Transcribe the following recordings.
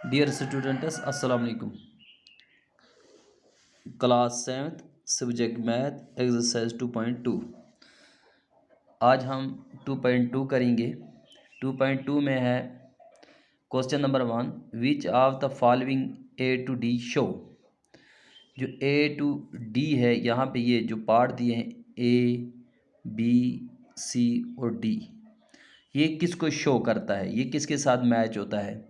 Dear students अस्सलाम वालेकुम। Class 7th subject math exercise 2.2। आज हम 2.2 करेंगे। 2.2 में है question number 1, which of the following A to D show. जो ए टू डी है, यहाँ पे ये जो पार्ट दिए हैं ए बी सी और डी, ये किसको शो करता है, ये किसके साथ मैच होता है।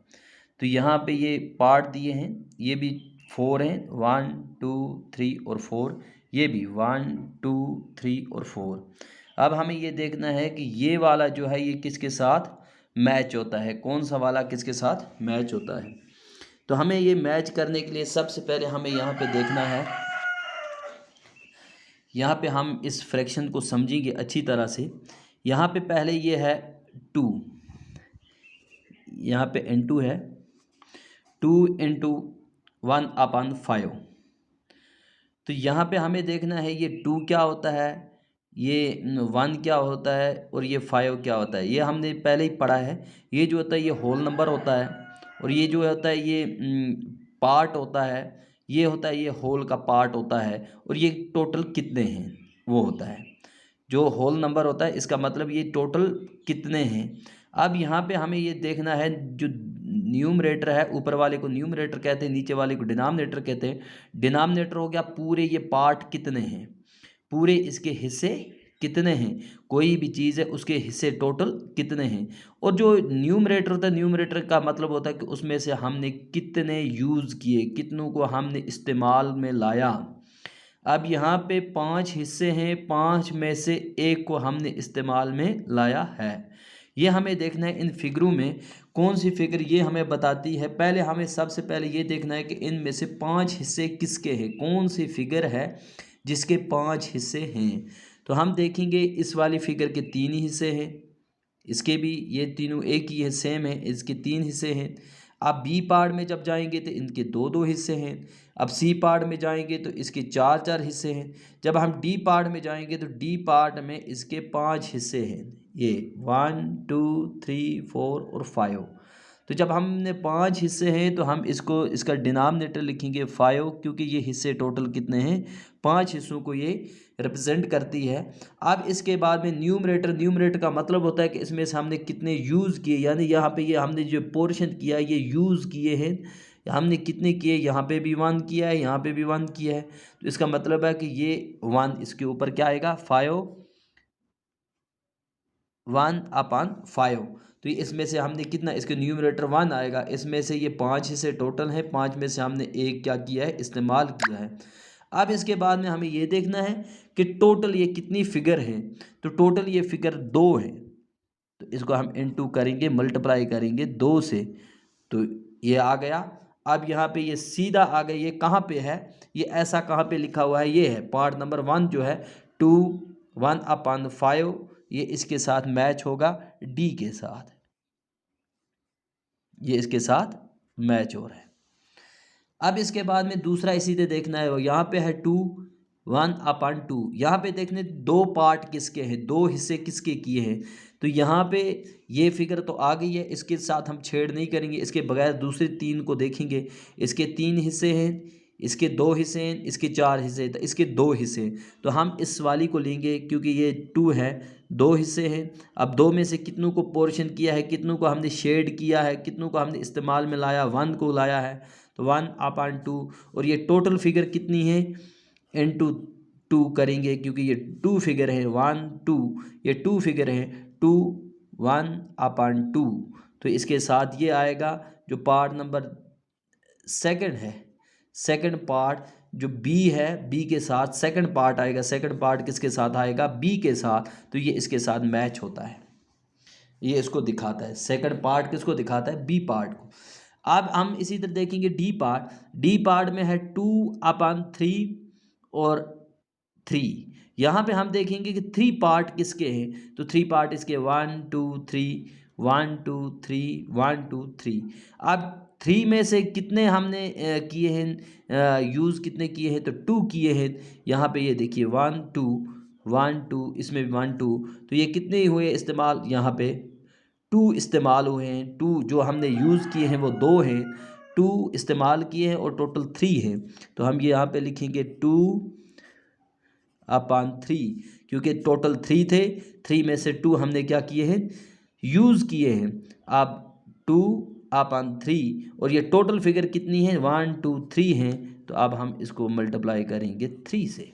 तो यहाँ पे ये पार्ट दिए हैं, ये भी 4 हैं, 1 2 3 और 4, ये भी 1 2 3 और 4। अब हमें ये देखना है कि ये वाला जो है ये किसके साथ मैच होता है, कौन सा वाला किसके साथ मैच होता है। तो हमें ये मैच करने के लिए सबसे पहले हमें यहाँ पे देखना है, यहाँ पे हम इस फ्रैक्शन को समझेंगे अच्छी तरह से। यहाँ पे पहले ये है 2, यहाँ पे n2 है, 2 इंटू 1/5। तो यहाँ पे हमें देखना है ये 2 क्या होता है, ये 1 क्या होता है और ये 5 क्या होता है। ये हमने पहले ही पढ़ा है। ये जो होता है ये होल नंबर होता है, और ये जो होता है ये पार्ट होता है, ये होता है ये होल का पार्ट होता है, और ये टोटल कितने हैं वो होता है। जो होल नंबर होता है इसका मतलब ये टोटल कितने हैं। अब यहाँ पे हमें ये देखना है, जो न्यूमरेटर है ऊपर वाले को न्यूमरेटर कहते हैं, नीचे वाले को डिनोमिनेटर कहते हैं। डिनोमिनेटर हो गया पूरे ये पार्ट कितने हैं, पूरे इसके हिस्से कितने हैं, कोई भी चीज़ है उसके हिस्से टोटल कितने हैं। और जो न्यूमरेटर होता है, न्यूमरेटर का मतलब होता है कि उसमें से हमने कितने यूज़ किए, कितनों को हमने इस्तेमाल में लाया। अब यहाँ पे 5 हिस्से हैं, 5 में से एक को हमने इस्तेमाल में लाया है। ये हमें देखना है इन फिगरों में कौन सी फिगर ये हमें बताती है। पहले हमें सबसे पहले ये देखना है कि इनमें से 5 हिस्से किसके हैं, कौन सी फिगर है जिसके 5 हिस्से हैं। तो हम देखेंगे इस वाली फिगर के 3 हिस्से हैं, इसके भी ये तीनों एक ही है, सेम है, इसके 3 हिस्से हैं। अब बी पार्ट में जब जाएंगे तो इनके 2 हिस्से हैं। अब सी पार्ट में जाएंगे तो इसके 4 हिस्से हैं। जब हम डी पार्ट में जाएंगे तो डी पार्ट में इसके 5 हिस्से हैं, ये 1 2 3 4 और 5। तो जब हमने 5 हिस्से हैं तो हम इसको इसका डिनोमिनेटर लिखेंगे 5, क्योंकि ये हिस्से टोटल कितने हैं, 5 हिस्सों को ये रिप्रेजेंट करती है। अब इसके बाद में न्यूमरेटर का मतलब होता है कि इसमें से हमने कितने यूज़ किए, यानी यहाँ पे ये हमने जो पोर्शन किया ये यूज़ किए हैं, हमने कितने किए, यहाँ पे भी 1 किया है, यहाँ पे भी 1 किया है। तो इसका मतलब है कि ये 1 इसके ऊपर क्या आएगा, 5 1/5। तो ये इसमें से हमने कितना, इसके न्यूमरेटर 1 आएगा, इसमें से ये 5 हिस्से टोटल हैं, 5 में से हमने एक क्या किया है, इस्तेमाल किया है। अब इसके बाद में हमें ये देखना है कि टोटल ये कितनी फिगर है। तो टोटल ये फिगर 2 है, तो इसको हम इनटू करेंगे, मल्टीप्लाई करेंगे 2 से, तो ये आ गया। अब यहाँ पे ये सीधा आ गया, ये कहाँ पे है, ये ऐसा कहाँ पे लिखा हुआ है, ये है पार्ट नंबर 1 जो है 2 1/5, ये इसके साथ मैच होगा डी के साथ, ये इसके साथ मैच हो रहा है। अब इसके बाद में दूसरा इसी से देखना है, यहाँ पे है 2 1/2। यहाँ पे देखने 2 पार्ट किसके हैं, 2 हिस्से किसके किए हैं। तो यहाँ पे ये फिगर तो आ गई है, इसके साथ हम छेड़ नहीं करेंगे, इसके बगैर दूसरे 3 को देखेंगे। इसके 3 हिस्से हैं, इसके 2 हिस्से हैं, इसके 4 हिस्से हैं, तो इसके 2 हिस्से हैं। तो हम इस वाली को लेंगे क्योंकि ये 2 है, 2 हिस्से हैं। अब 2 में से कितनों को पोर्शन किया है, कितनों को हमने शेड किया है, कितनों को हमने इस्तेमाल में लाया, 1 को लाया है, तो 1/2। और ये टोटल फिगर कितनी है, इनटू 2 करेंगे, क्योंकि ये 2 फिगर है, 1 2, ये 2 फिगर है, 2 1/2। तो इसके साथ ये आएगा जो पार्ट नंबर सेकंड है, सेकंड पार्ट जो बी है, बी के साथ सेकंड पार्ट आएगा। सेकंड पार्ट किसके साथ आएगा, बी के साथ, तो ये इसके साथ मैच होता है, ये इसको दिखाता है। सेकंड पार्ट किसको दिखाता है, बी पार्ट को। अब हम इसी तरह देखेंगे डी पार्ट। डी पार्ट में है 2/3 और 3। यहाँ पे हम देखेंगे कि 3 पार्ट किसके हैं, तो 3 पार्ट इसके 1 2 3 1 2 3 1 2 3। अब 3 में से कितने हमने किए हैं, यूज़ कितने किए हैं, तो 2 किए हैं। यहाँ पे ये देखिए 1 2 1 2, इसमें भी 1 2, तो ये कितने हुए इस्तेमाल, यहाँ पे 2 इस्तेमाल हुए हैं। 2 जो हमने यूज़ किए हैं वो 2 हैं, 2 इस्तेमाल किए हैं और टोटल 3 है, तो हम ये यहाँ पे लिखेंगे 2/3, क्योंकि टोटल 3 थे, 3 में से 2 हमने क्या किए हैं, यूज़ किए हैं। अब 2/3 और ये टोटल फिगर कितनी है, 1 2 3 हैं, तो अब हम इसको मल्टीप्लाई करेंगे 3 से।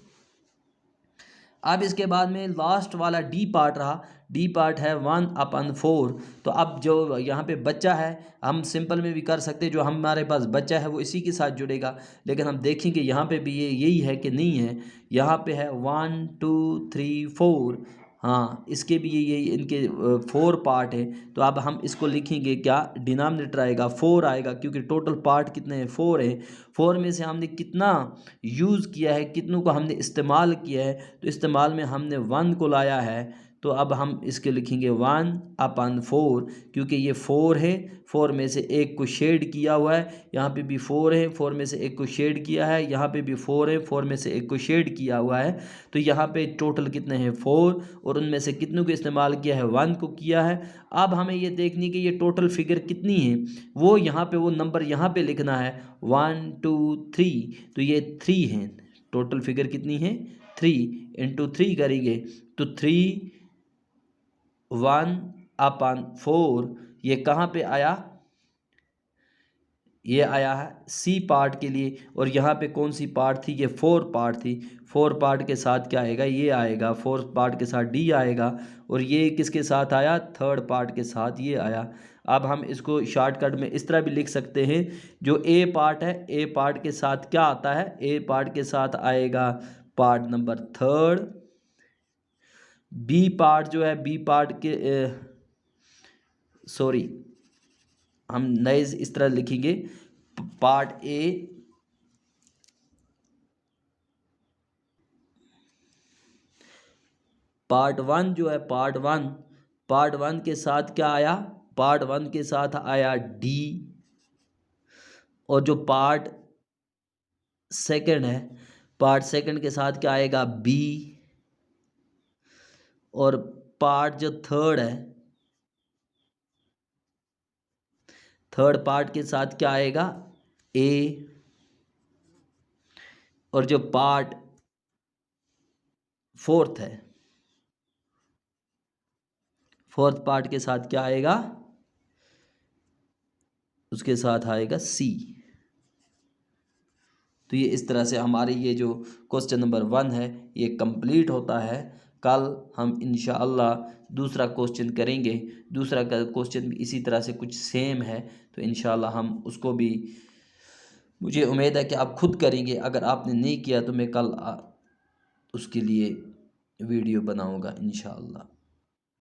अब इसके बाद में लास्ट वाला डी पार्ट रहा, डी पार्ट है 1/4। तो अब जो यहाँ पे बच्चा है, हम सिंपल में भी कर सकते हैं, जो हमारे पास बच्चा है वो इसी के साथ जुड़ेगा, लेकिन हम देखेंगे यहाँ पे भी ये यही है कि नहीं है। यहाँ पे है 1 2 3 4, हाँ इसके भी ये इनके 4 पार्ट है। तो अब हम इसको लिखेंगे क्या, डिनोमिनेटर आएगा 4 आएगा, क्योंकि टोटल पार्ट कितने हैं, 4 है। 4 में से हमने कितना यूज़ किया है, कितनों को हमने इस्तेमाल किया है, तो इस्तेमाल में हमने 1 को लाया है। तो अब हम इसके लिखेंगे 1/4, क्योंकि ये 4 है, 4 में से एक को शेड किया हुआ है, यहाँ पे भी 4 है, 4 में से एक को शेड किया है, यहाँ पे भी 4 है, 4 में से एक को शेड किया हुआ है। तो यहाँ पे टोटल कितने हैं, 4, और उनमें से कितनों को इस्तेमाल किया है, 1 को किया है। अब हमें ये देखनी कि ये टोटल फिगर कितनी है, वो यहाँ पे वो नंबर यहाँ पे लिखना है 1 2 3, तो ये 3 हैं। टोटल फिगर कितनी है, 3 इंटू 3 करेंगे तो 1/4, ये कहाँ पे आया, ये आया है सी पार्ट के लिए। और यहाँ पे कौन सी पार्ट थी, ये 4 पार्ट थी। 4 पार्ट के साथ क्या आएगा, ये आएगा, 4 पार्ट के साथ डी आएगा, और ये किसके साथ आया, 3rd पार्ट के साथ ये आया। अब हम इसको शॉर्टकट में इस तरह भी लिख सकते हैं, जो ए पार्ट है, ए पार्ट के साथ क्या आता है, ए पार्ट के साथ आएगा part number 3rd। B part जो है, बी पार्ट के सॉरी हम नए इस तरह लिखेंगे, पार्ट ए पार्ट 1 जो है, पार्ट 1 के साथ क्या आया, पार्ट 1 के साथ आया डी, और जो पार्ट 2 है, पार्ट 2 के साथ क्या आएगा, बी, और पार्ट जो 3rd है, 3rd पार्ट के साथ क्या आएगा, ए, और जो पार्ट 4th है, 4th पार्ट के साथ क्या आएगा, उसके साथ आएगा सी। तो ये इस तरह से हमारे ये जो क्वेश्चन नंबर 1 है ये कंप्लीट होता है। कल हम इंशाअल्लाह दूसरा क्वेश्चन करेंगे, दूसरा क्वेश्चन भी इसी तरह से कुछ सेम है, तो इंशाअल्लाह हम उसको भी, मुझे उम्मीद है कि आप खुद करेंगे। अगर आपने नहीं किया तो मैं कल उसके लिए वीडियो बनाऊंगा इंशाअल्लाह।